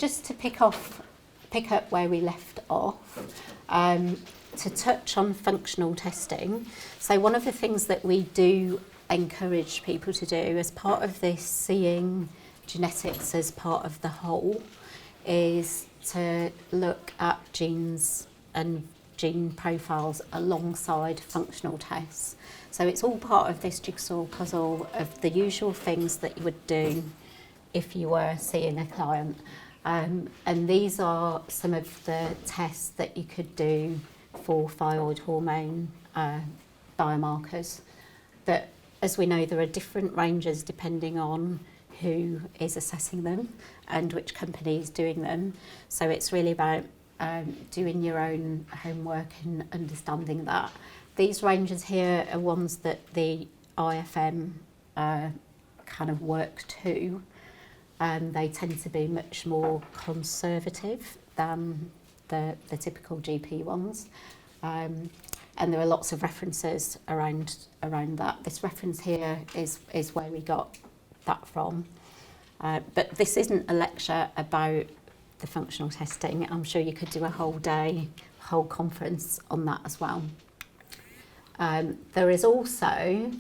just to pick up where we left off, to touch on functional testing. So one of the things that we do encourage people to do as part of this seeing genetics as part of the whole is to look at genes and gene profiles alongside functional tests. So it's all part of this jigsaw puzzle of the usual things that you would do if you were seeing a client. And these are some of the tests that you could do for thyroid hormone biomarkers. But as we know, there are different ranges depending on who is assessing them and which company is doing them. So it's really about doing your own homework and understanding that. These ranges here are ones that the IFM kind of work to. They tend to be much more conservative than the typical GP ones. And there are lots of references around that. This reference here is where we got that from. But this isn't a lecture about the functional testing. I'm sure you could do a whole day, whole conference on that as well. There is also,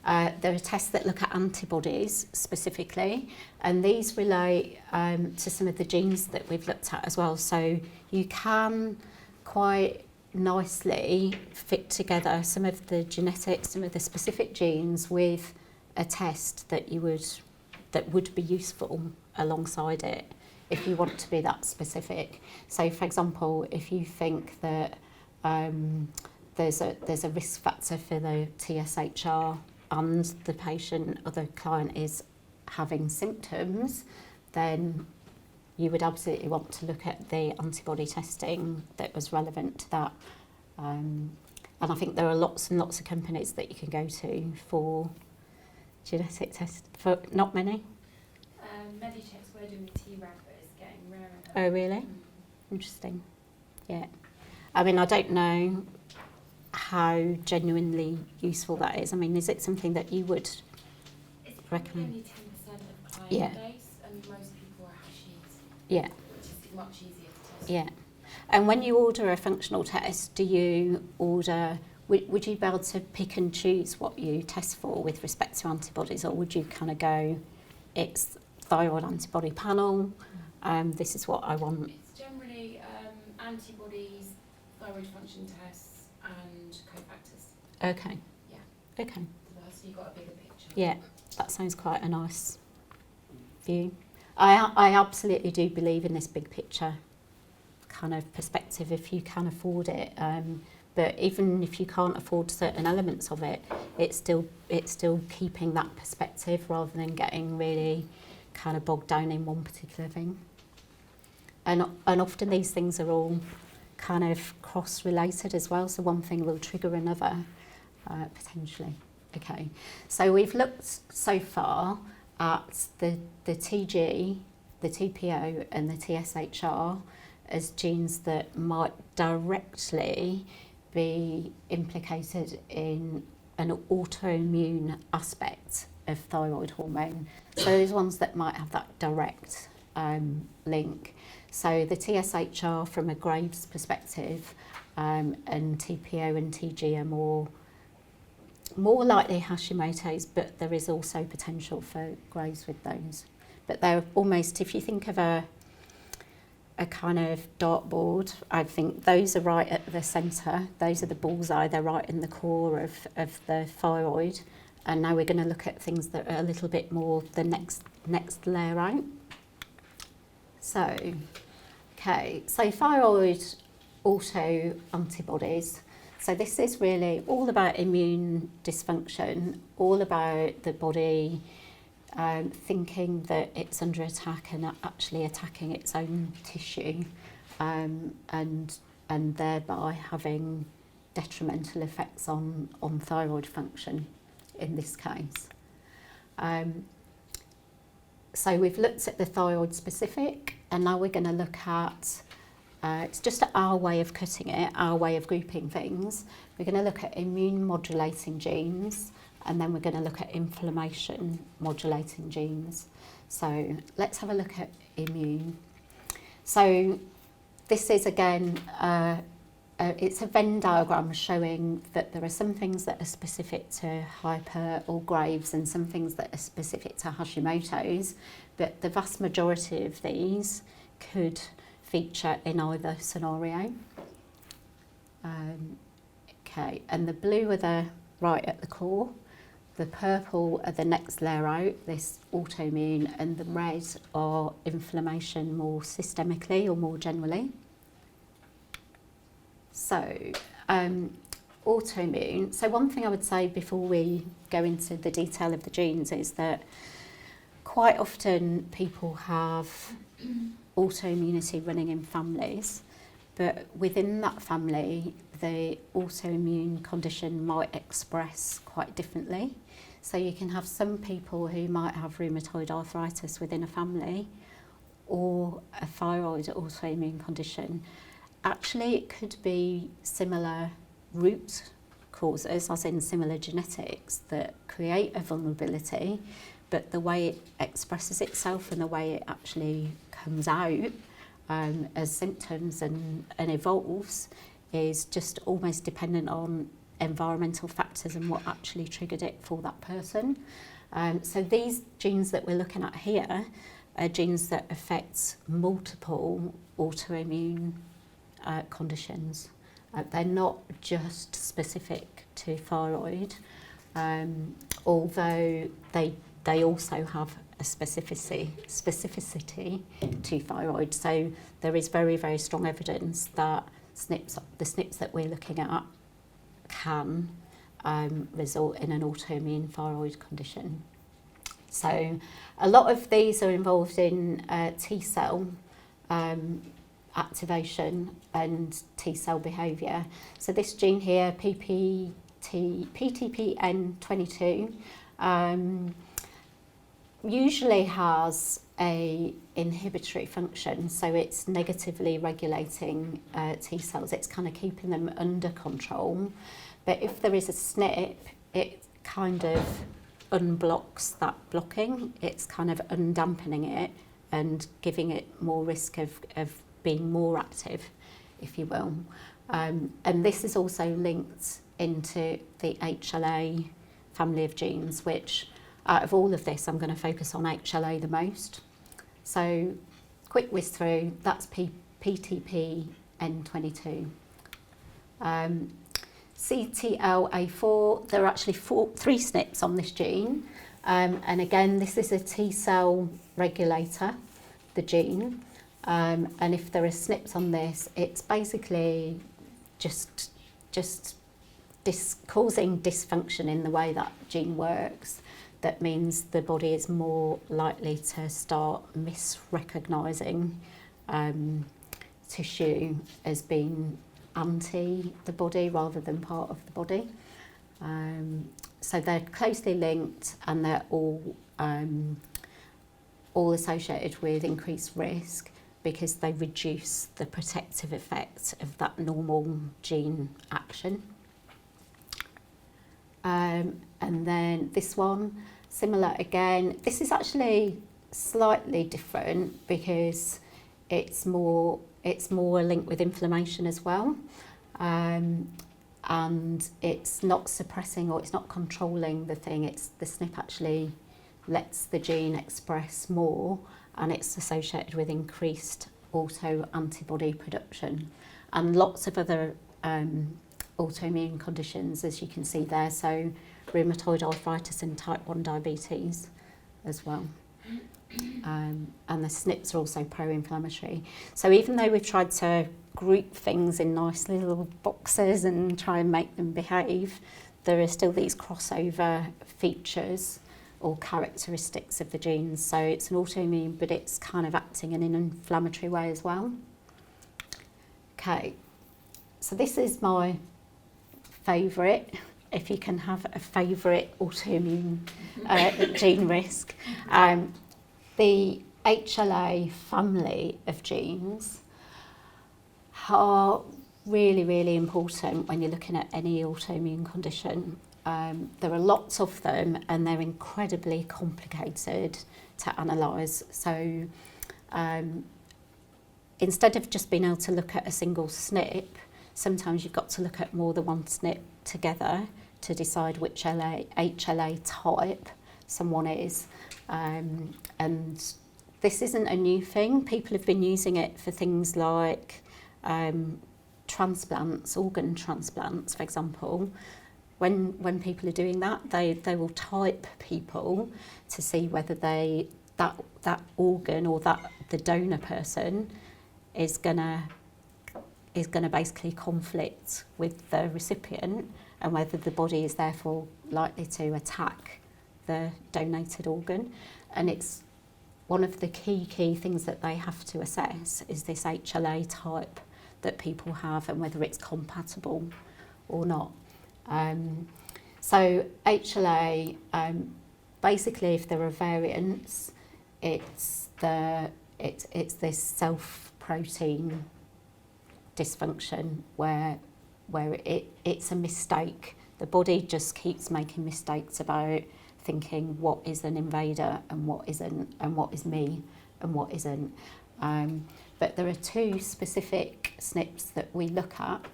there are tests that look at antibodies specifically, and these relate to some of the genes that we've looked at as well. So you can quite nicely fit together some of the genetics, some of the specific genes with a test that would be useful alongside it if you want to be that specific. So for example, if you think that there's a risk factor for the TSHR and the patient or the client is having symptoms, then you would absolutely want to look at the antibody testing that was relevant to that. And I think there are lots and lots of companies that you can go to for genetic tests. For not many? Medichecks were doing T-reg, but it's getting rarer. Oh, really? Interesting. Yeah. I mean, I don't know how genuinely useful that is. I mean, is it something that you would recommend? It's only 10% of client base, and most people are Hashis. Yeah. Which is much easier to test. Yeah. And when you order a functional test, do you order, would you be able to pick and choose what you test for with respect to antibodies, or would you kind of go, it's thyroid antibody panel, this is what I want? It's generally antibodies, thyroid function tests, and cofactors. Okay. Yeah. Okay. So you've got a bigger picture. Yeah, that sounds quite a nice view. I absolutely do believe in this big picture kind of perspective if you can afford it. But even if you can't afford certain elements of it, it's still keeping that perspective rather than getting really kind of bogged down in one particular thing. And often these things are all kind of cross-related as well, so one thing will trigger another, potentially. Okay, so we've looked so far at the TG, the TPO and the TSHR as genes that might directly be implicated in an autoimmune aspect of thyroid hormone. So those ones that might have that direct link. So the TSHR from a Graves perspective and TPO and TG are more likely Hashimoto's, but there is also potential for Graves with those. But they're almost, if you think of a kind of dartboard, I think those are right at the centre. Those are the bullseye. They're right in the core of the thyroid. And now we're going to look at things that are a little bit more the next layer out. So, okay, so thyroid autoantibodies. So this is really all about immune dysfunction, all about the body thinking that it's under attack and actually attacking its own tissue, and thereby having detrimental effects on thyroid function in this case. So we've looked at the thyroid specific, and now we're going to look at, it's just our way of cutting it, our way of grouping things. We're going to look at immune modulating genes, and then we're going to look at inflammation modulating genes. So let's have a look at immune. So this is again, it's a Venn diagram showing that there are some things that are specific to hyper or Graves and some things that are specific to Hashimoto's, but the vast majority of these could feature in either scenario. Okay, and the blue are the right at the core, the purple are the next layer out, this autoimmune, and the red are inflammation more systemically or more generally. So, autoimmune. So one thing I would say before we go into the detail of the genes is that quite often people have autoimmunity running in families, but within that family, the autoimmune condition might express quite differently. So you can have some people who might have rheumatoid arthritis within a family or a thyroid autoimmune condition. Actually, it could be similar root causes, as in similar genetics, that create a vulnerability, but the way it expresses itself and the way it actually comes out as symptoms and evolves is just almost dependent on environmental factors and what actually triggered it for that person. So these genes that we're looking at here are genes that affect multiple autoimmune conditions. They're not just specific to thyroid, although they also have a specificity to thyroid. So there is very, very strong evidence that the SNPs that we're looking at can result in an autoimmune thyroid condition. So a lot of these are involved in T cell activation and T cell behaviour. So this gene here, PTPN22, usually has a inhibitory function, so it's negatively regulating T cells. It's kind of keeping them under control. But if there is a SNP, it kind of unblocks that blocking. It's kind of undampening it and giving it more risk of being more active, if you will. And this is also linked into the HLA family of genes, which out of all of this, I'm going to focus on HLA the most. So, quick whiz through, that's PTPN22. CTLA4, there are actually three SNPs on this gene. And again, this is a T cell regulator, the gene. And if there are SNPs on this, it's basically just causing dysfunction in the way that gene works. That means the body is more likely to start misrecognising tissue as being anti the body rather than part of the body. So they're closely linked and they're all associated with increased risk because they reduce the protective effect of that normal gene action. And then this one, similar again. This is actually slightly different because it's more linked with inflammation as well. And it's not suppressing or it's not controlling the thing. It's the SNP actually lets the gene express more, and it's associated with increased auto-antibody production and lots of other autoimmune conditions, as you can see there, so rheumatoid arthritis and type 1 diabetes as well. And the SNPs are also pro-inflammatory. So even though we've tried to group things in nice little boxes and try and make them behave, there are still these crossover features or characteristics of the genes. So it's an autoimmune, but it's kind of acting in an inflammatory way as well. Okay, so this is my favourite, if you can have a favourite autoimmune gene risk. The HLA family of genes are really, really important when you're looking at any autoimmune condition. There are lots of them and they're incredibly complicated to analyse. So instead of just being able to look at a single SNP, sometimes you've got to look at more than one SNP together to decide which HLA type someone is. And this isn't a new thing. People have been using it for things like transplants, organ transplants, for example. When people are doing that, they will type people to see whether that organ or the donor person is gonna basically conflict with the recipient, and whether the body is therefore likely to attack the donated organ. And it's one of the key things that they have to assess is this HLA type that people have and whether it's compatible or not. So HLA, basically, if there are variants, it's this self-protein dysfunction where it's a mistake. The body just keeps making mistakes about thinking what is an invader and what isn't, and what is me and what isn't. But there are two specific SNPs that we look at.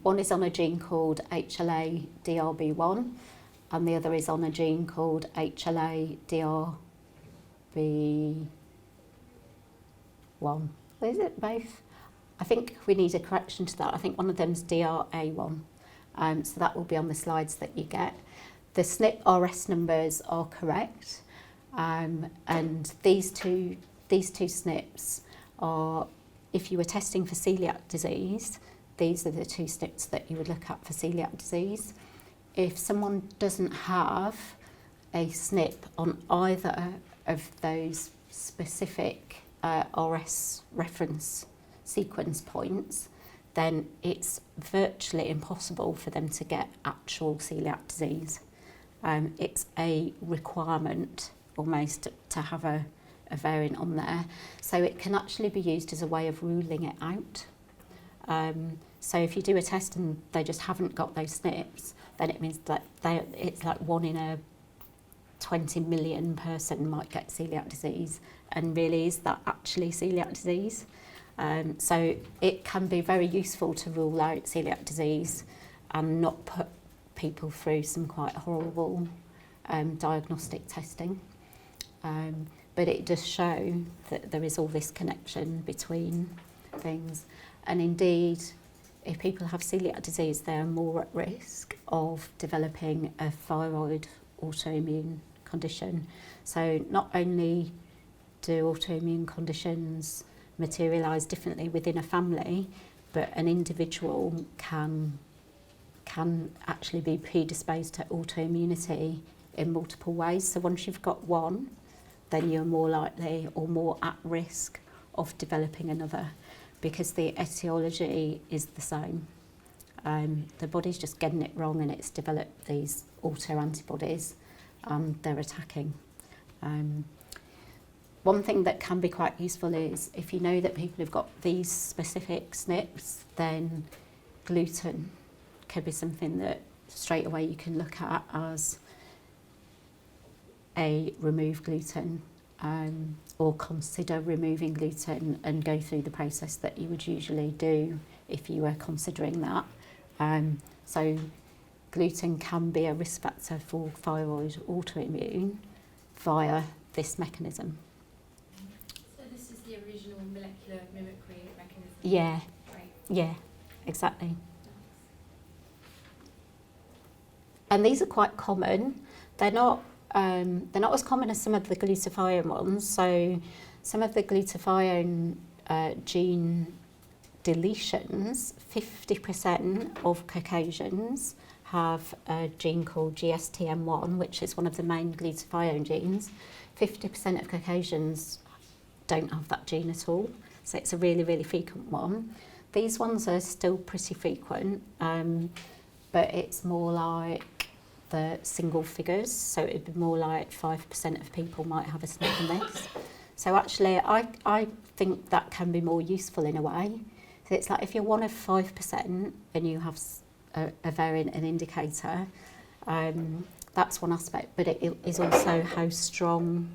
One is on a gene called HLA-DRB1, and the other is on a gene called HLA-DRB1. Is it both? I think we need a correction to that. I think one of them's DRA1. So that will be on the slides that you get. The SNP RS numbers are correct, and these two SNPs are, if you were testing for celiac disease, these are the two SNPs that you would look at for celiac disease. If someone doesn't have a SNP on either of those specific RS reference sequence points, then it's virtually impossible for them to get actual celiac disease. It's a requirement almost to have a variant on there. So it can actually be used as a way of ruling it out. So if you do a test and they just haven't got those SNPs, then it means that it's like 1 in a 20 million person might get celiac disease. And really, is that actually celiac disease? So it can be very useful to rule out celiac disease and not put people through some quite horrible diagnostic testing. But it does show that there is all this connection between things. And indeed, if people have celiac disease, they are more at risk of developing a thyroid autoimmune condition. So not only do autoimmune conditions materialise differently within a family, but an individual can actually be predisposed to autoimmunity in multiple ways. So once you've got one, then you're more likely or more at risk of developing another, because the etiology is the same. The body's just getting it wrong, and it's developed these autoantibodies, and they're attacking. One thing that can be quite useful is if you know that people have got these specific SNPs, then gluten could be something that straight away you can look at as a remove gluten, or consider removing gluten and go through the process that you would usually do if you were considering that. So gluten can be a risk factor for thyroid autoimmune via this mechanism. So this is the original molecular mimicry mechanism? Yeah, Right. yeah, exactly. And these are quite common. They're not as common as some of the glutathione ones. So some of the glutathione gene deletions, 50% of Caucasians have a gene called GSTM1, which is one of the main glutathione genes. 50% of Caucasians don't have that gene at all. So it's a really, really frequent one. These ones are still pretty frequent, but it's more like the single figures, so it'd be more like 5% of people might have a SNP in this. So actually, I think that can be more useful in a way. So it's like if you're one of 5% and you have a variant, an indicator, that's one aspect, but it is also how strong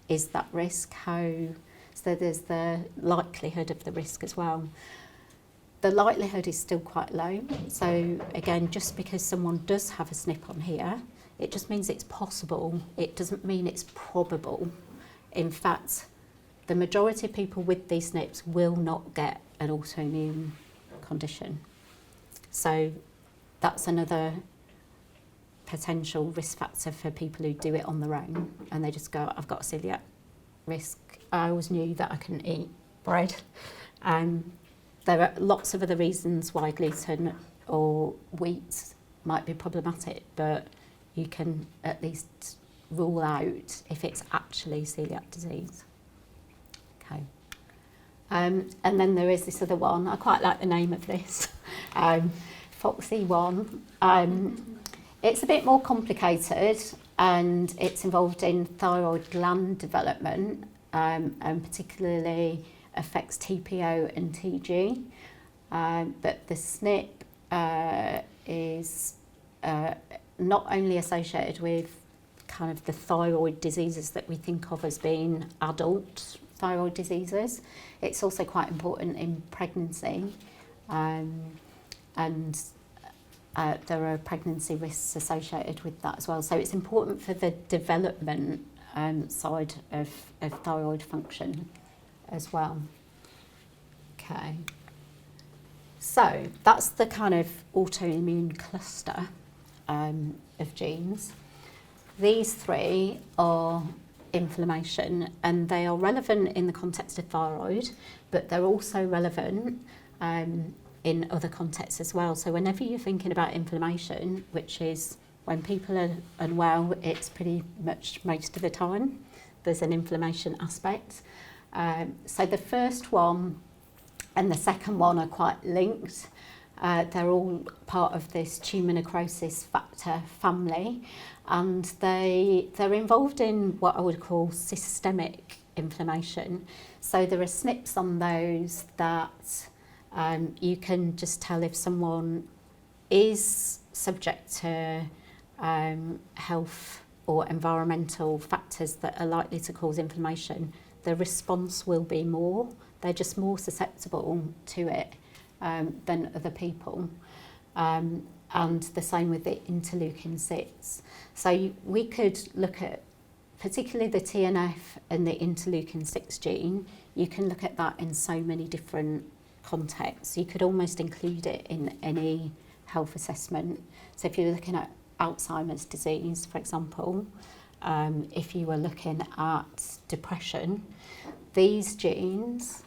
is that risk, how So there's the likelihood of the risk as well. The likelihood is still quite low. So again, just because someone does have a SNP on here, it just means it's possible. It doesn't mean it's probable. In fact, the majority of people with these SNPs will not get an autoimmune condition. So that's another potential risk factor for people who do it on their own and they just go, I've got a celiac risk. I always knew that I couldn't eat bread. There are lots of other reasons why gluten or wheat might be problematic, but you can at least rule out if it's actually celiac disease. Okay. And then there is this other one. I quite like the name of this, FOXY1. It's a bit more complicated and it's involved in thyroid gland development and particularly affects TPO and TG. But the SNP is not only associated with kind of the thyroid diseases that we think of as being adult thyroid diseases, it's also quite important in pregnancy. And there are pregnancy risks associated with that as well. So it's important for the development side of thyroid function as well. Okay. So that's the kind of autoimmune cluster of genes. These three are inflammation and they are relevant in the context of thyroid, but they're also relevant in other contexts as well. So whenever you're thinking about inflammation, which is when people are unwell, it's pretty much most of the time, there's an inflammation aspect. So the first one and the second one are quite linked. They're all part of this tumour necrosis factor family, and they're involved in what I would call systemic inflammation. So there are SNPs on those that you can just tell if someone is subject to health or environmental factors that are likely to cause inflammation. The response will be more. They're just more susceptible to it than other people. And the same with the interleukin-6. So we could look at particularly the TNF and the interleukin-6 gene. You can look at that in so many different contexts. You could almost include it in any health assessment. So if you're looking at Alzheimer's disease, for example, if you were looking at depression, these genes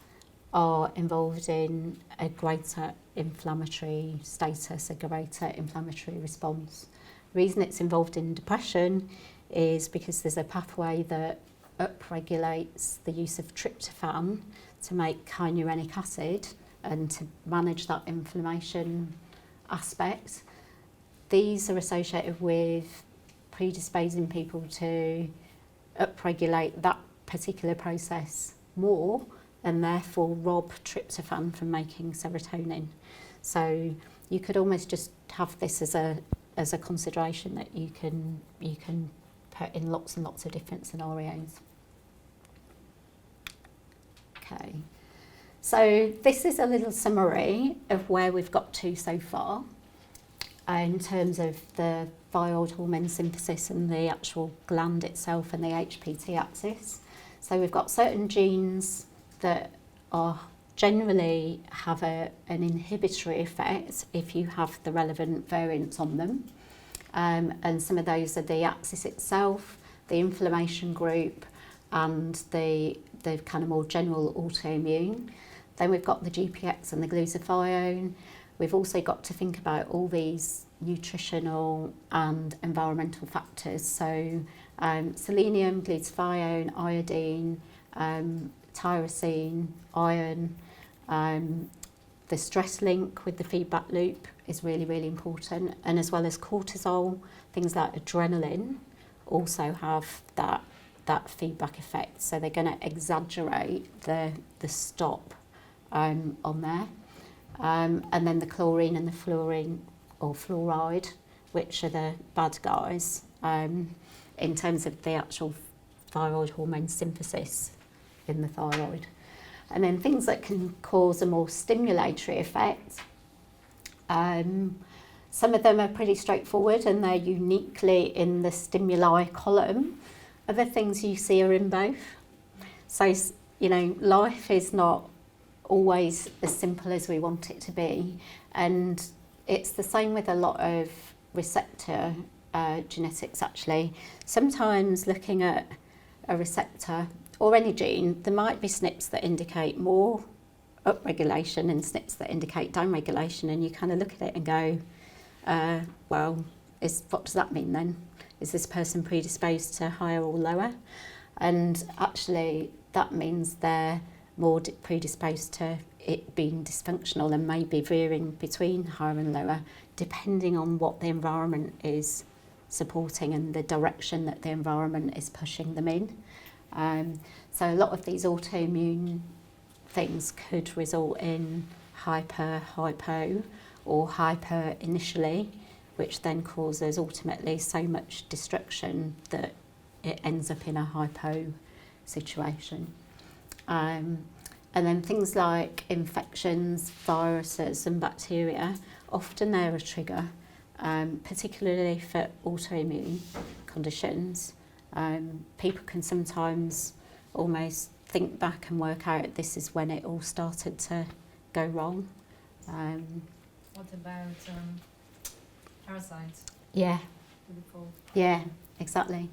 are involved in a greater inflammatory status, a greater inflammatory response. The reason it's involved in depression is because there's a pathway that upregulates the use of tryptophan to make kynurenic acid and to manage that inflammation aspect. These are associated with predisposing people to upregulate that particular process more and therefore rob tryptophan from making serotonin. So you could almost just have this as a consideration that you can put in lots and lots of different scenarios. Okay, so this is a little summary of where we've got to so far in terms of the thyroid hormone synthesis and the actual gland itself and the HPT axis. So we've got certain genes that are generally have an inhibitory effect if you have the relevant variants on them. And some of those are the axis itself, the inflammation group, and the kind of more general autoimmune. Then we've got the GPX and the glutathione. We've also got to think about all these nutritional and environmental factors. So selenium, glutathione, iodine, tyrosine, iron. The stress link with the feedback loop is really, really important. And as well as cortisol, things like adrenaline also have that feedback effect. So they're going to exaggerate the stop on there. And then the chlorine and the fluorine or fluoride, which are the bad guys in terms of the actual thyroid hormone synthesis in the thyroid. And then things that can cause a more stimulatory effect. Some of them are pretty straightforward and they're uniquely in the stimuli column. Other things you see are in both. So, you know, life is not always as simple as we want it to be. And it's the same with a lot of receptor genetics actually. Sometimes looking at a receptor or any gene, there might be SNPs that indicate more upregulation and SNPs that indicate downregulation, and you kind of look at it and go, well, what does that mean then? Is this person predisposed to higher or lower? And actually that means they're more predisposed to it being dysfunctional and maybe veering between higher and lower, depending on what the environment is supporting and the direction that the environment is pushing them in. So a lot of these autoimmune things could result in hypo, or hyper initially, which then causes ultimately so much destruction that it ends up in a hypo situation. And then things like infections, viruses and bacteria, often they're a trigger, particularly for autoimmune conditions. People can sometimes almost think back and work out this is when it all started to go wrong. What about parasites? Yeah. Yeah, exactly.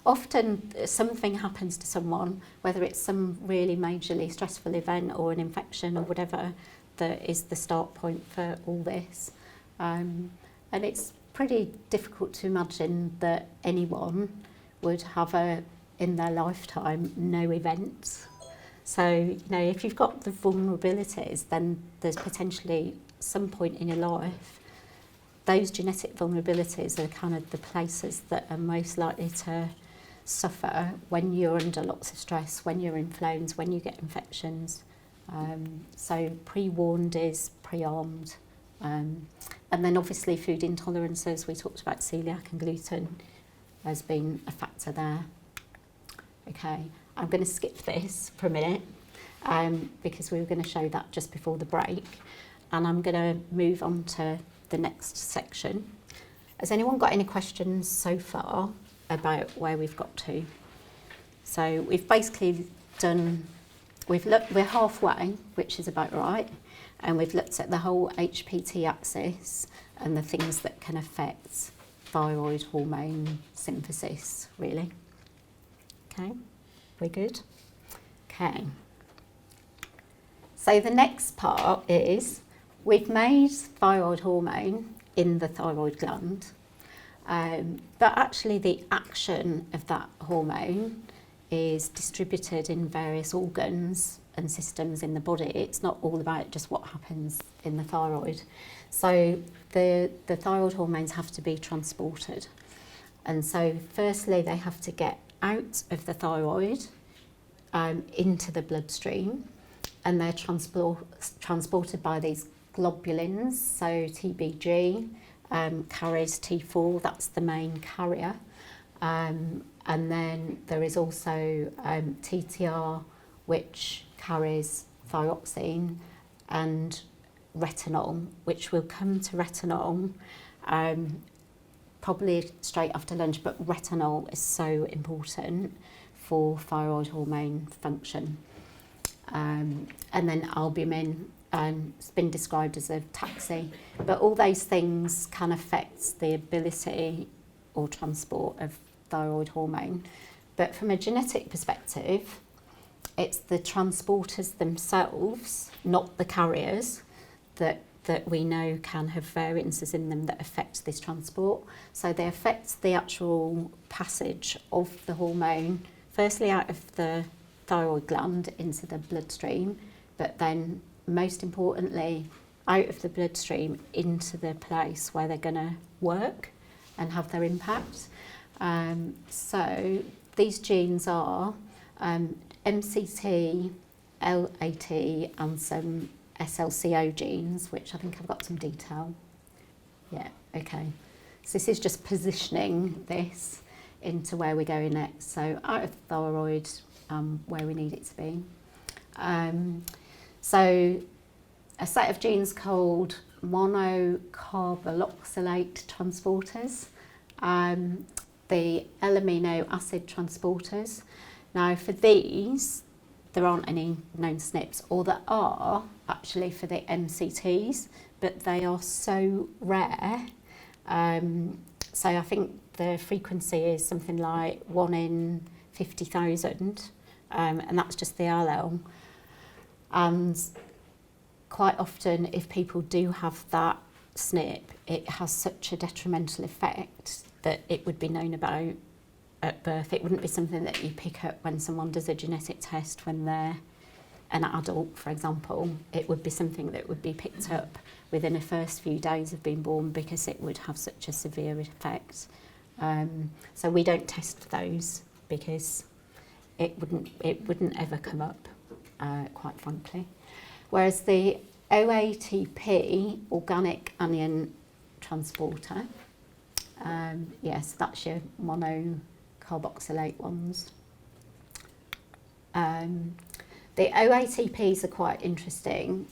Often something happens to someone, whether it's some really majorly stressful event or an infection or whatever, that is the start point for all this. And it's pretty difficult to imagine that anyone would have in their lifetime no events. So, you know, if you've got the vulnerabilities, then there's potentially some point in your life, those genetic vulnerabilities are kind of the places that are most likely to suffer when you're under lots of stress, when you're inflamed, when you get infections. So pre-warned is pre-armed. And then obviously food intolerances, we talked about celiac and gluten as being a factor there. Okay, I'm going to skip this for a minute because we were going to show that just before the break, and I'm going to move on to the next section. Has anyone got any questions so far about where we've got to? So we've basically we're halfway, which is about right, and we've looked at the whole HPT axis and the things that can affect thyroid hormone synthesis, really. Okay, we're good? Okay. So the next part is we've made thyroid hormone in the thyroid gland, but actually the action of that hormone is distributed in various organs and systems in the body. It's not all about just what happens in the thyroid. So the thyroid hormones have to be transported. And so firstly, they have to get out of the thyroid into the bloodstream, and they're transported by these globulins. So TBG carries T4, that's the main carrier. And then there is also TTR, which carries thyroxine, and retinol, which will come to retinol probably straight after lunch, but retinol is so important for thyroid hormone function. And then albumin has been described as a taxi, but all those things can affect the ability or transport of thyroid hormone. But from a genetic perspective, it's the transporters themselves, not the carriers, that we know can have variances in them that affect this transport. So they affect the actual passage of the hormone, firstly out of the thyroid gland into the bloodstream, but then most importantly out of the bloodstream into the place where they're going to work and have their impact. So these genes are MCT, LAT and some SLCO genes, which I think I've got some detail. Yeah, okay. So this is just positioning this into where we're going next. So out of the thyroid, where we need it to be. So a set of genes called monocarboxylate transporters, the amino acid transporters. Now for these, there aren't any known SNPs, or there are actually for the MCTs, but they are so rare. So I think the frequency is something like 1 in 50,000, and that's just the allele. And quite often, if people do have that SNP, it has such a detrimental effect that it would be known about at birth. It wouldn't be something that you pick up when someone does a genetic test when they're an adult, for example. It would be something that would be picked up within the first few days of being born because it would have such a severe effect. So we don't test for those because it wouldn't ever come up, quite frankly. Whereas the OATP, organic anion transporter, yes, that's your monocarboxylate ones. The OATPs are quite interesting.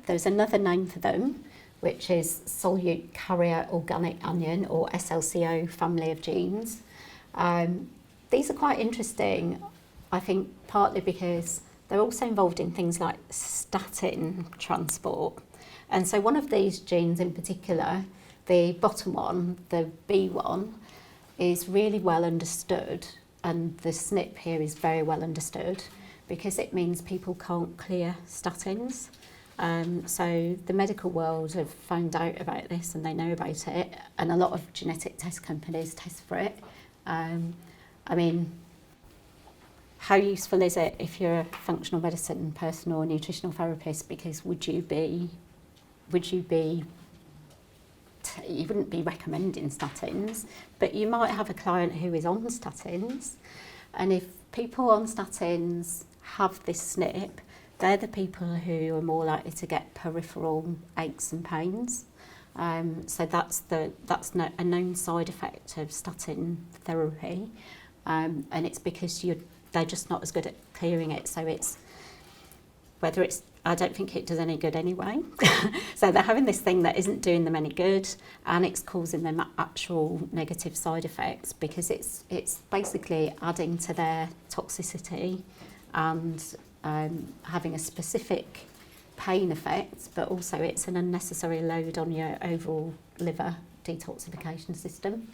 There's another name for them, which is solute carrier organic anion, or SLCO family of genes. These are quite interesting, I think, partly because they're also involved in things like statin transport. And so one of these genes in particular, the bottom one, the B1, is really well understood, and the SNP here is very well understood because it means people can't clear statins. So the medical world have found out about this and they know about it, and a lot of genetic test companies test for it. I mean, how useful is it if you're a functional medicine person or a nutritional therapist? Because you wouldn't be recommending statins, but you might have a client who is on statins, and if people on statins have this SNP, they're the people who are more likely to get peripheral aches and pains. So that's a known side effect of statin therapy, and it's because they're just not as good at clearing it. So I don't think it does any good anyway. So they're having this thing that isn't doing them any good, and it's causing them actual negative side effects because it's basically adding to their toxicity and having a specific pain effect, but also it's an unnecessary load on your overall liver detoxification system.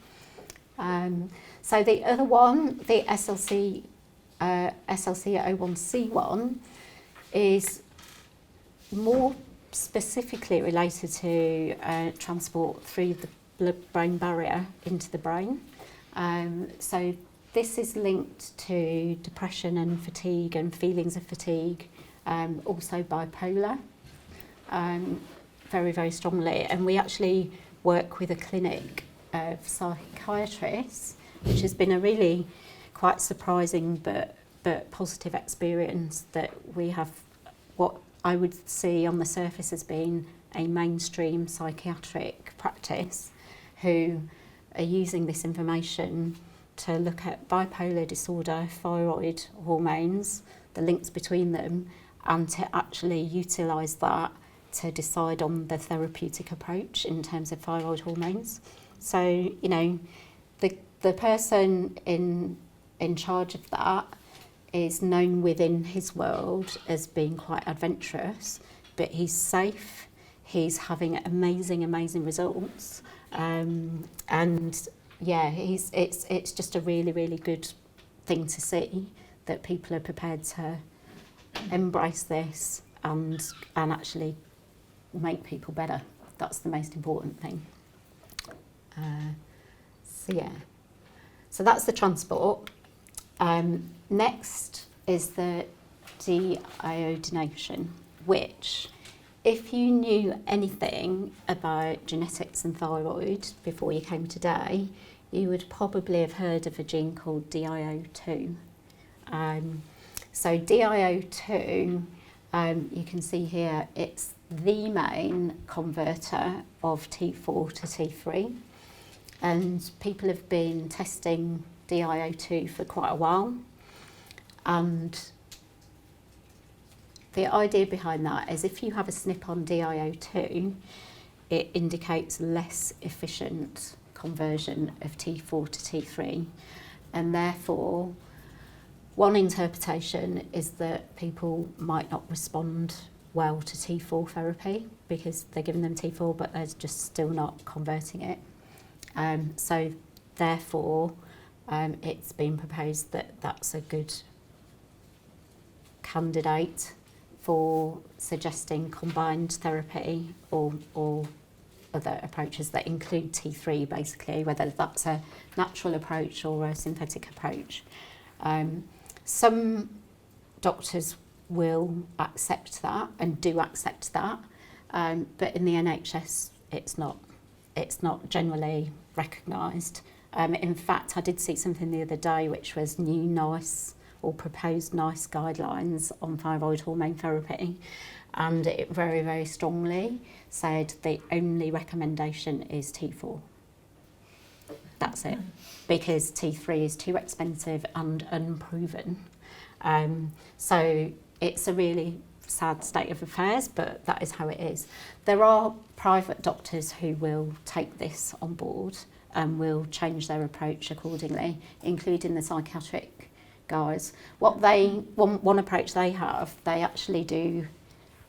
So the other one, the SLC01C1, is more specifically related to transport through the blood-brain barrier into the brain. So this is linked to depression and fatigue and feelings of fatigue, also bipolar, very, very strongly. And we actually work with a clinic of psychiatrists, which has been a really quite surprising but positive experience, that we have what I would see on the surface as being a mainstream psychiatric practice who are using this information to look at bipolar disorder, thyroid hormones, the links between them, and to actually utilise that to decide on the therapeutic approach in terms of thyroid hormones. So, you know, the person in charge of that is known within his world as being quite adventurous, but he's safe, he's having amazing results, and yeah, it's just a really, really good thing to see that people are prepared to embrace this and actually make people better. That's the most important thing. So that's the transport. Next is the deiodination, which, if you knew anything about genetics and thyroid before you came today, you would probably have heard of a gene called DIO2. So DIO2, you can see here, it's the main converter of T4 to T3. And people have been testing DIO2 for quite a while. And the idea behind that is if you have a SNP on DIO2, it indicates less efficient conversion of T4 to T3. And therefore, one interpretation is that people might not respond well to T4 therapy because they're giving them T4 but they're just still not converting it. So therefore, it's been proposed that that's a good candidate for suggesting combined therapy or other approaches that include T3 basically, whether that's a natural approach or a synthetic approach. Some doctors will accept that and do accept that, but in the NHS it's not generally recognised. In fact, I did see something the other day which was new NICE or proposed NICE guidelines on thyroid hormone therapy, and it very, very strongly said the only recommendation is T4. That's it, because T3 is too expensive and unproven. So it's a really sad state of affairs, but that is how it is. There are private doctors who will take this on board and will change their approach accordingly, including the psychiatric guys. One approach they have, they actually do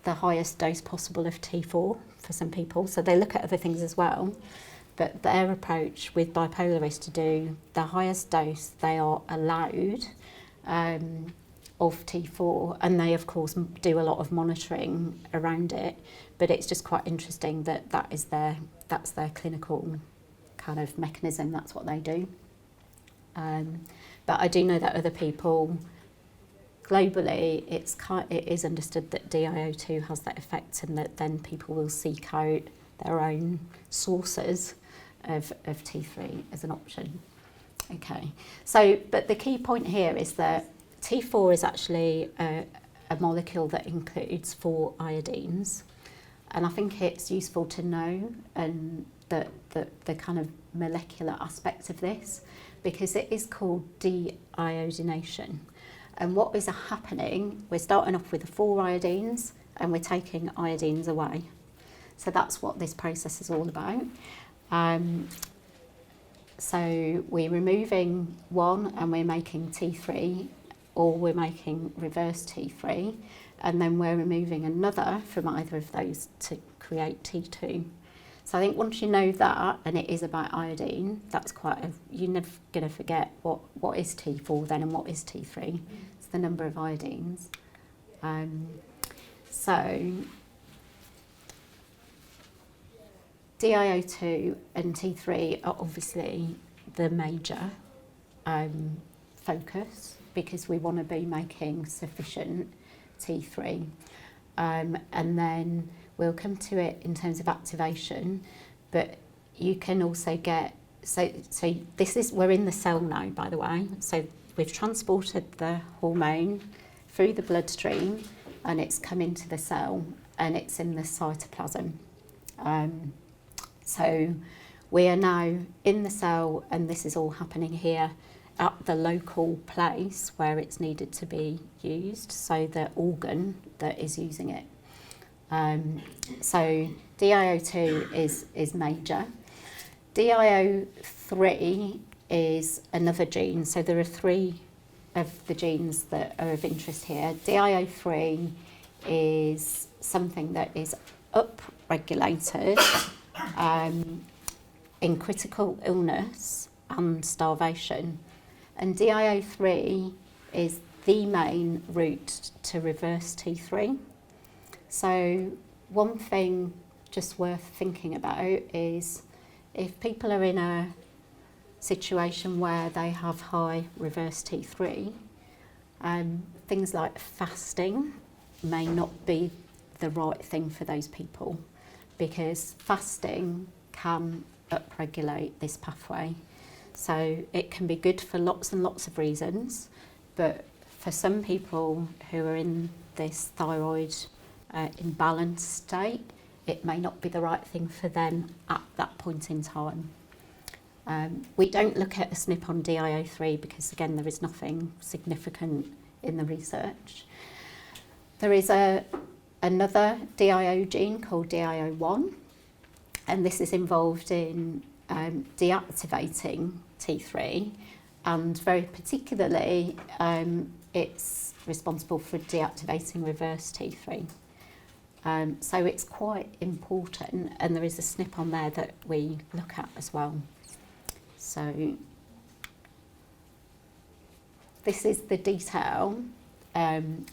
the highest dose possible of T4 for some people, so they look at other things as well. But their approach with bipolar is to do the highest dose they are allowed of T4, and they of course do a lot of monitoring around it. But it's just quite interesting that that's their clinical kind of mechanism. That's what they do. But I do know that other people globally, it is understood that DIO2 has that effect, and that then people will seek out their own sources of T3 as an option. Okay, so but the key point here is that T4 is actually a molecule that includes 4 iodines, and I think it's useful to know and the kind of molecular aspect of this, because it is called deiodination. And what is happening, we're starting off with the 4 iodines and we're taking iodines away. So that's what this process is all about. So we're removing one and we're making T3, or we're making reverse T3, and then we're removing another from either of those to create T2. So I think once you know that, and it is about iodine, that's you're never going to forget what is T4 then and what is T3. It's the number of iodines. So DIO2 and T3 are obviously the major focus, because we want to be making sufficient T3. And then we'll come to it in terms of activation, but you can also get, so we're in the cell now, by the way. So we've transported the hormone through the bloodstream and it's come into the cell and it's in the cytoplasm. So we are now in the cell, and this is all happening here at the local place where it's needed to be used, so the organ that is using it. So DIO2 is major. DIO3 is another gene, so there are 3 of the genes that are of interest here. DIO3 is something that is upregulated in critical illness and starvation. And DIO3 is the main route to reverse T3. So one thing just worth thinking about is if people are in a situation where they have high reverse T3, things like fasting may not be the right thing for those people, because fasting can upregulate this pathway. So it can be good for lots and lots of reasons, but for some people who are in this thyroid imbalanced state, it may not be the right thing for them at that point in time. We don't look at a SNP on DIO3 because, again, there is nothing significant in the research. There is another DIO gene called DIO1, and this is involved in deactivating T3, and very particularly it's responsible for deactivating reverse T3. So it's quite important, and there is a SNP on there that we look at as well. So this is the detail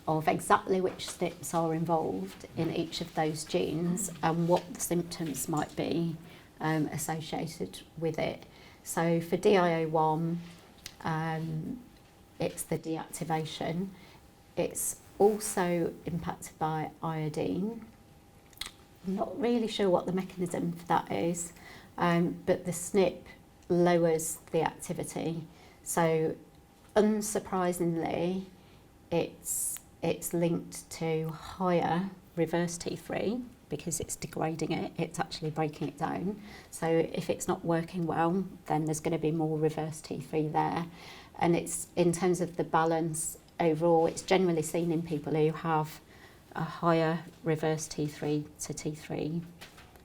of exactly which SNPs are involved in each of those genes and what the symptoms might be associated with it. So for DIO1, it's the deactivation. It's also impacted by iodine. I'm not really sure what the mechanism for that is, but the SNP lowers the activity. So unsurprisingly, it's linked to higher reverse T3 because it's degrading it, it's actually breaking it down. So if it's not working well, then there's going to be more reverse T3 there. And it's, in terms of the balance overall, it's generally seen in people who have a higher reverse T3 to T3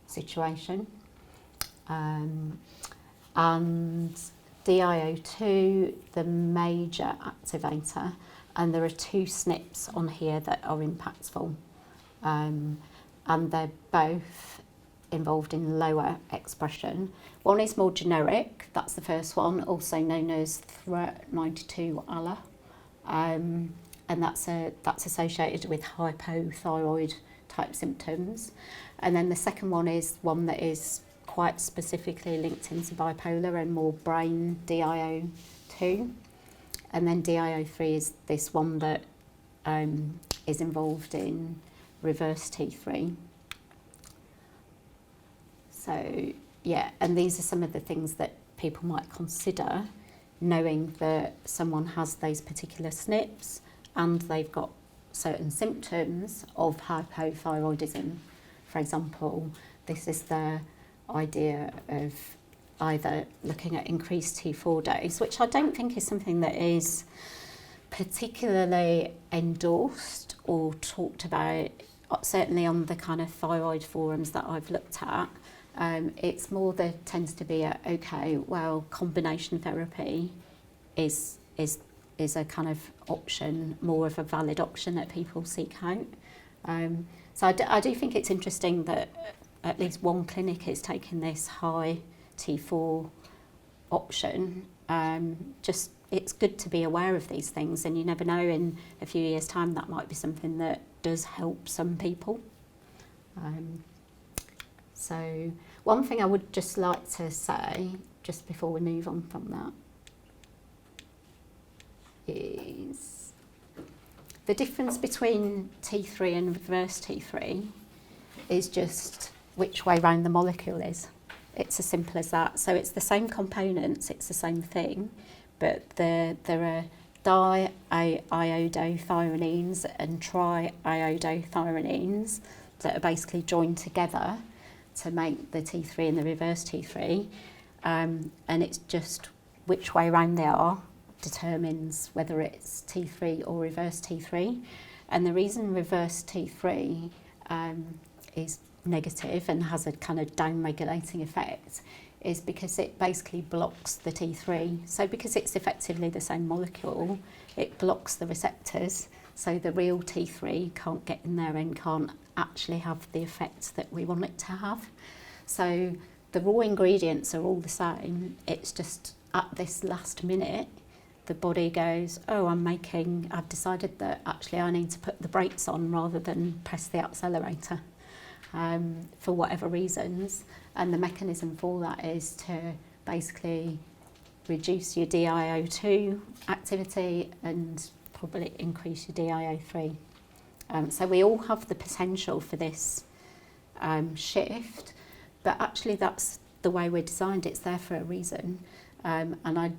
situation. And DIO2, the major activator, and there are two SNPs on here that are impactful. And they're both involved in lower expression. One is more generic, that's the first one, also known as THR92-ALA. And that's associated with hypothyroid type symptoms. And then the second one is one that is quite specifically linked into bipolar and more brain, DIO2. And then DIO3 is this one that is involved in reverse T3. So yeah, and these are some of the things that people might consider, knowing that someone has those particular SNPs and they've got certain symptoms of hypothyroidism. For example, this is the idea of either looking at increased T4 dose, which I don't think is something that is particularly endorsed or talked about, certainly on the kind of thyroid forums that I've looked at. It's more there tends to be a, okay, well, combination therapy is a kind of option, more of a valid option that people seek out. So I do think it's interesting that at least one clinic is taking this high T4 option. Just it's good to be aware of these things, and you never know, in a few years' time that might be something that does help some people. So one thing I would just like to say, just before we move on from that, is the difference between T3 and reverse T3 is just which way round the molecule is. It's as simple as that. So it's the same components, it's the same thing, but there are di-iodothyronines and tri-iodothyronines that are basically joined together to make the T3 and the reverse T3, and it's just which way round they are determines whether it's T3 or reverse T3. And the reason reverse T3 is negative and has a kind of down-regulating effect is because it basically blocks the T3. So because it's effectively the same molecule, it blocks the receptors, so the real T3 can't get in there and can't actually have the effect that we want it to have. So the raw ingredients are all the same, it's just at this last minute the body goes, oh, I've decided that actually I need to put the brakes on rather than press the accelerator, for whatever reasons. And the mechanism for that is to basically reduce your DIO2 activity and probably increase your DIO3. So we all have the potential for this shift, but actually that's the way we're designed. It's there for a reason. And I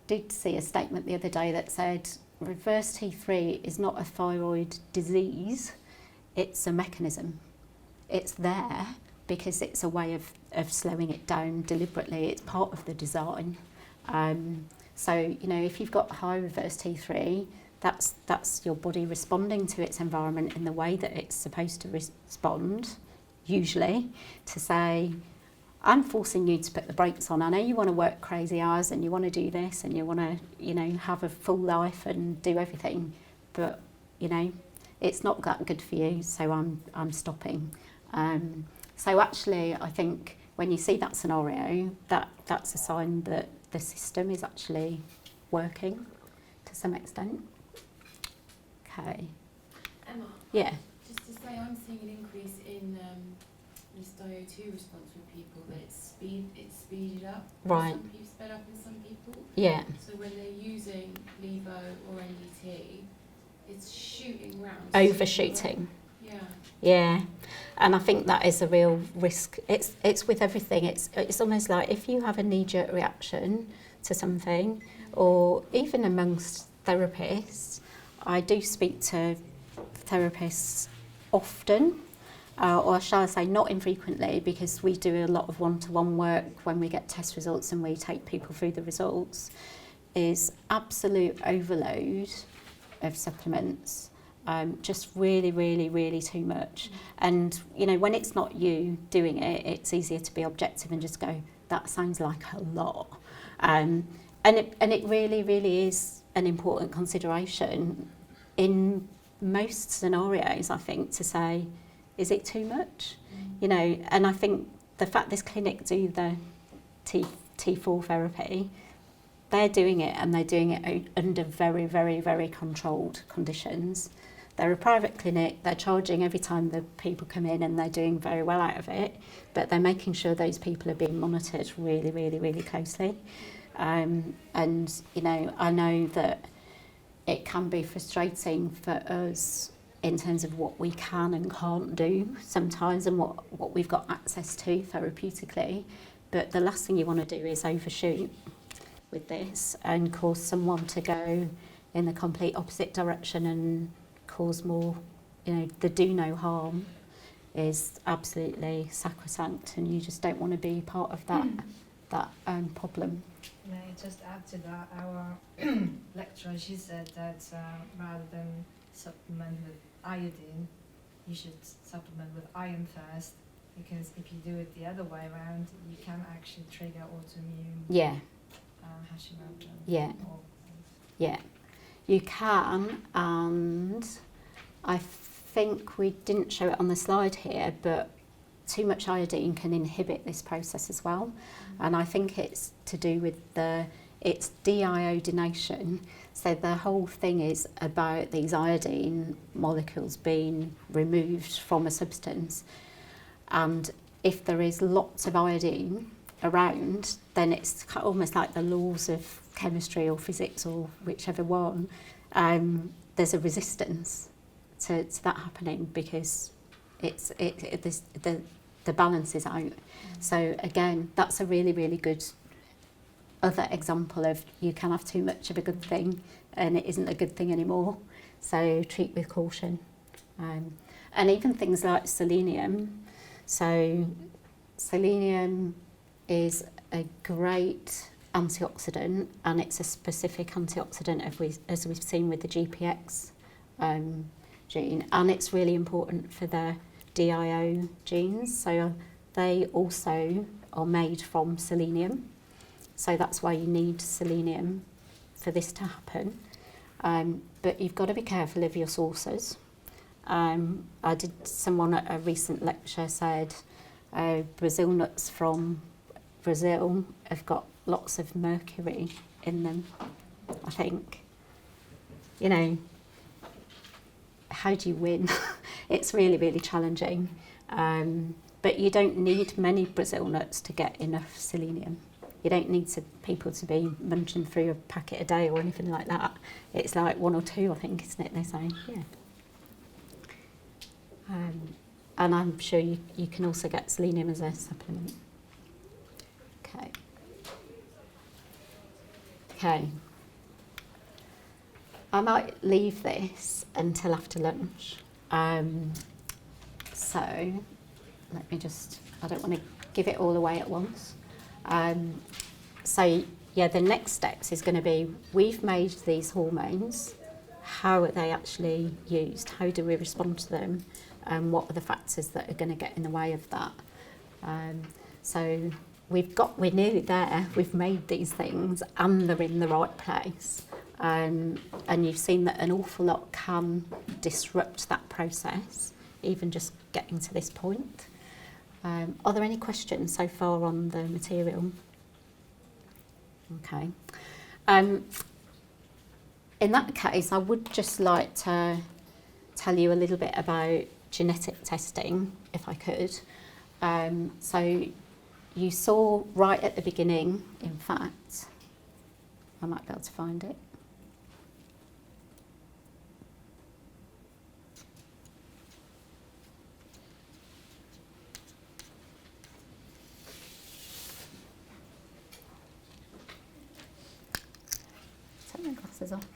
did see a statement the other day that said reverse T3 is not a thyroid disease, it's a mechanism. It's there because it's a way of slowing it down deliberately. It's part of the design. So, you know, if you've got high reverse T3, that's your body responding to its environment in the way that it's supposed to respond, usually, to say, I'm forcing you to put the brakes on. I know you want to work crazy hours and you want to do this and you want to, you know, have a full life and do everything, but, you know, it's not that good for you, so I'm stopping. So actually, I think when you see that scenario, that's a sign that the system is actually working to some extent. Okay. Emma? Yeah. Just to say, I'm seeing an increase in this DIO2 response with people, that it's speeded up. Right. Some people sped up in some people. Yeah. So when they're using Levo or NDT, it's shooting round. Overshooting. Yeah. Yeah, and I think that is a real risk. It's with everything. It's almost like if you have a knee-jerk reaction to something, or even amongst therapists, I do speak to therapists often, or shall I say not infrequently, because we do a lot of one-to-one work when we get test results and we take people through the results, is absolute overload of supplements. Just really, really, really too much. And, you know, when it's not you doing it, it's easier to be objective and just go, that sounds like a lot. And it really, really is an important consideration in most scenarios, I think, to say, is it too much? You know, and I think the fact this clinic do the T4 therapy, they're doing it and they're doing it under very, very, very controlled conditions. They're a private clinic, they're charging every time the people come in and they're doing very well out of it, but they're making sure those people are being monitored really, really, really closely. And, you know, I know that it can be frustrating for us in terms of what we can and can't do sometimes and what we've got access to therapeutically, but the last thing you want to do is overshoot with this and cause someone to go in the complete opposite direction and cause more, you know, the do no harm is absolutely sacrosanct, and you just don't want to be part of that problem. May I just add to that? Our lecturer, she said that rather than supplement with iodine, you should supplement with iron first, because if you do it the other way around, you can actually trigger autoimmune Hashimoto. Yeah. Yeah. You can, and I think we didn't show it on the slide here, but too much iodine can inhibit this process as well. And I think it's to do with it's deiodination. So the whole thing is about these iodine molecules being removed from a substance. And if there is lots of iodine around, then it's almost like the laws of chemistry or physics or whichever one, there's a resistance to that happening, because the balance is out. So again, that's a really, really good other example of you can have too much of a good thing and it isn't a good thing anymore. So treat with caution. And even things like selenium. So selenium is a great antioxidant, and it's a specific antioxidant as we've seen with the GPX gene, and it's really important for the DIO genes. So they also are made from selenium. So that's why you need selenium for this to happen. But you've got to be careful of your sources. Someone at a recent lecture said Brazil nuts from Brazil have got lots of mercury in them, I think. You know, how do you win? It's really, really challenging. But you don't need many Brazil nuts to get enough selenium. You don't need people to be munching through a packet a day or anything like that. It's like 1 or 2, I think, isn't it, they say? Yeah. And I'm sure you can also get selenium as a supplement. Okay. I might leave this until after lunch. So let me just, I don't want to give it all away at once. So yeah, the next steps is going to be, we've made these hormones. how are they actually used? How do we respond to them? And what are the factors that are going to get in the way of that? So we're nearly there. We've made these things and they're in the right place. And you've seen that an awful lot can disrupt that process, even just getting to this point. Are there any questions so far on the material? Okay. In that case, I would just like to tell you a little bit about genetic testing, if I could. So you saw right at the beginning, in fact, I might be able to find it. Take my glasses off.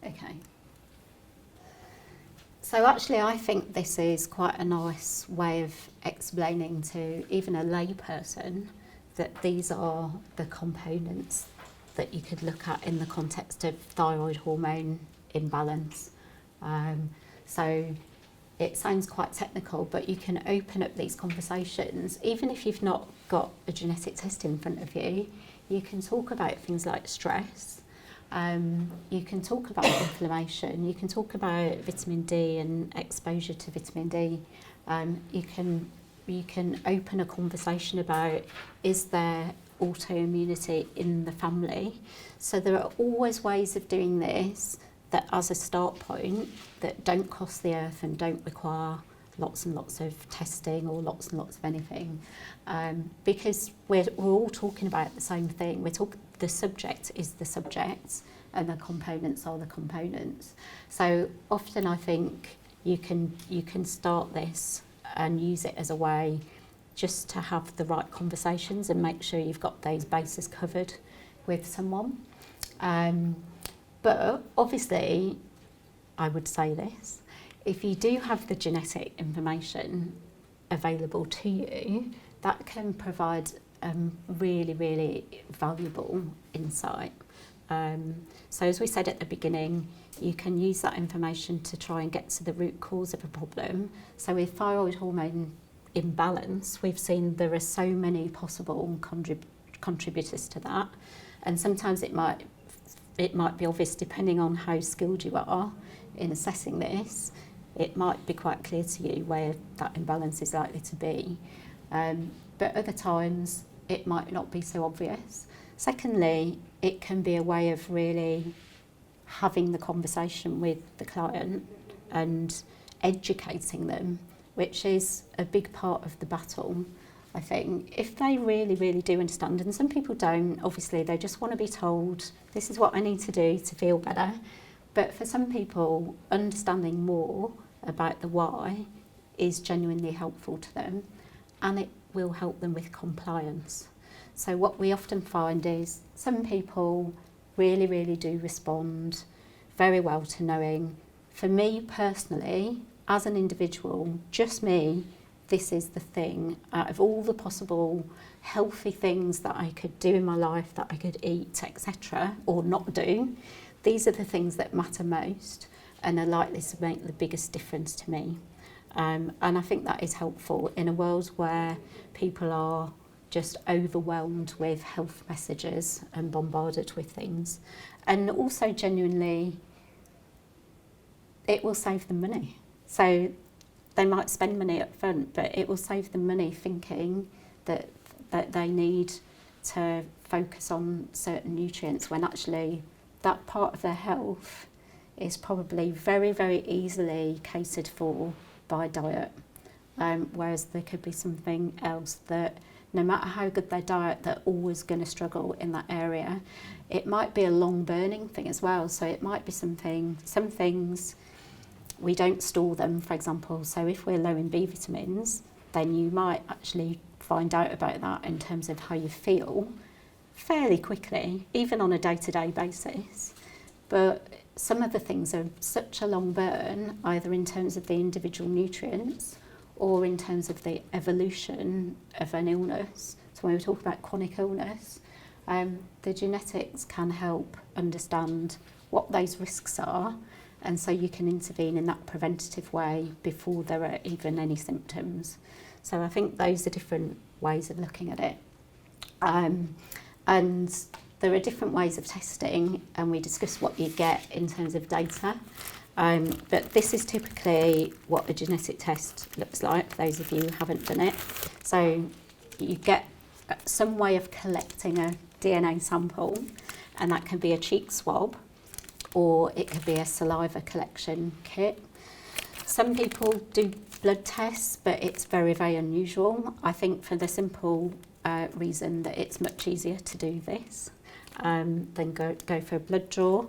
Okay. So actually I think this is quite a nice way of explaining to even a lay person that these are the components that you could look at in the context of thyroid hormone imbalance. So it sounds quite technical, but you can open up these conversations. Even if you've not got a genetic test in front of you, you can talk about things like stress. You can talk about inflammation, you can talk about vitamin D and exposure to vitamin D. You can open a conversation about, is there autoimmunity in the family? So there are always ways of doing this that as a start point that don't cost the earth and don't require lots and lots of testing or lots and lots of anything, because we're all talking about the same thing. The subject is the subject and the components are the components. So often I think you can start this and use it as a way just to have the right conversations and make sure you've got those bases covered with someone. But obviously, I would say this, if you do have the genetic information available to you, that can provide really, really valuable insight. So as we said at the beginning, you can use that information to try and get to the root cause of a problem. So with thyroid hormone imbalance, we've seen there are so many possible contributors to that. And sometimes it might be obvious, depending on how skilled you are in assessing this, it might be quite clear to you where that imbalance is likely to be. But other times it might not be so obvious. Secondly, it can be a way of really having the conversation with the client and educating them, which is a big part of the battle. I think if they really, really do understand, and some people don't, obviously they just want to be told, this is what I need to do to feel better. But for some people, understanding more about the why is genuinely helpful to them, and it will help them with compliance. So what we often find is some people really, really do respond very well to knowing, for me personally, as an individual, just me, this is the thing. Out of all the possible healthy things that I could do in my life, that I could eat, etc., or not do, these are the things that matter most and are likely to make the biggest difference to me. And I think that is helpful in a world where people are just overwhelmed with health messages and bombarded with things. And also genuinely, it will save them money. So they might spend money up front, but it will save them money thinking that they need to focus on certain nutrients when actually that part of their health is probably very, very easily catered for by diet. Whereas there could be something else that, no matter how good their diet, they're always going to struggle in that area. It might be a long burning thing as well. So it might be some things we don't store them, for example. So if we're low in B vitamins, then you might actually find out about that in terms of how you feel fairly quickly, even on a day-to-day basis. But some of the things are such a long burn, either in terms of the individual nutrients or in terms of the evolution of an illness. So when we talk about chronic illness, The genetics can help understand what those risks are, and so you can intervene in that preventative way before there are even any symptoms. So I think those are different ways of looking at it. And there are different ways of testing, and we discuss what you get in terms of data. But this is typically what a genetic test looks like, for those of you who haven't done it. So you get some way of collecting a DNA sample, and that can be a cheek swab, or it could be a saliva collection kit. Some people do blood tests, but it's very, very unusual. I think for the simple reason that it's much easier to do this than go for a blood draw.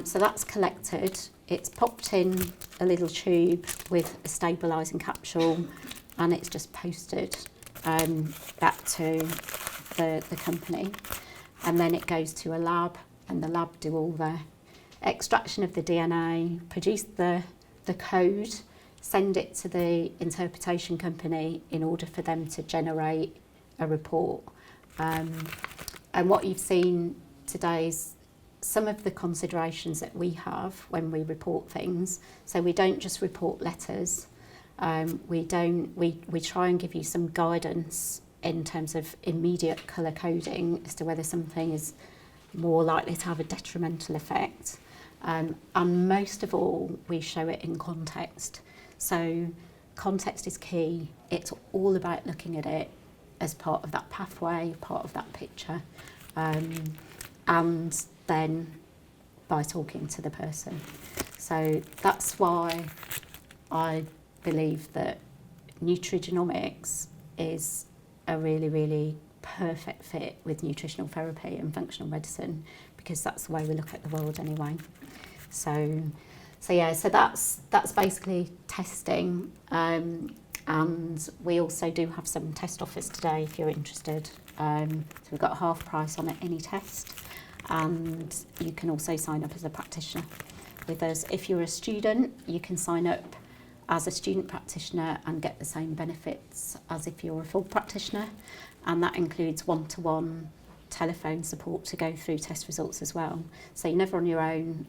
So that's collected. It's popped in a little tube with a stabilising capsule, and it's just posted back to the company. And then it goes to a lab, and the lab do all the extraction of the DNA, produce the code, send it to the interpretation company in order for them to generate a report. And what you've seen today is some of the considerations that we have when we report things. So we don't just report letters. We try and give you some guidance in terms of immediate colour coding as to whether something is more likely to have a detrimental effect. And most of all, we show it in context. So context is key. It's all about looking at it as part of that pathway, part of that picture, and then by talking to the person. So that's why I believe that Nutrigenomics is a really, really perfect fit with nutritional therapy and functional medicine, because that's the way we look at the world anyway. So that's basically testing. And we also do have some test offers today if you're interested. So we've got half price on any test, and you can also sign up as a practitioner with us. If you're a student, you can sign up as a student practitioner and get the same benefits as if you're a full practitioner, and that includes one-to-one telephone support to go through test results as well. So you're never on your own.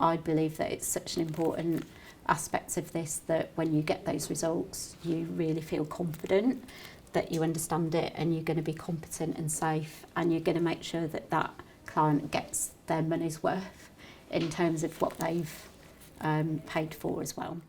I believe that it's such an important aspect of this that when you get those results, you really feel confident that you understand it, and you're going to be competent and safe, and you're going to make sure that that client gets their money's worth in terms of what they've paid for as well.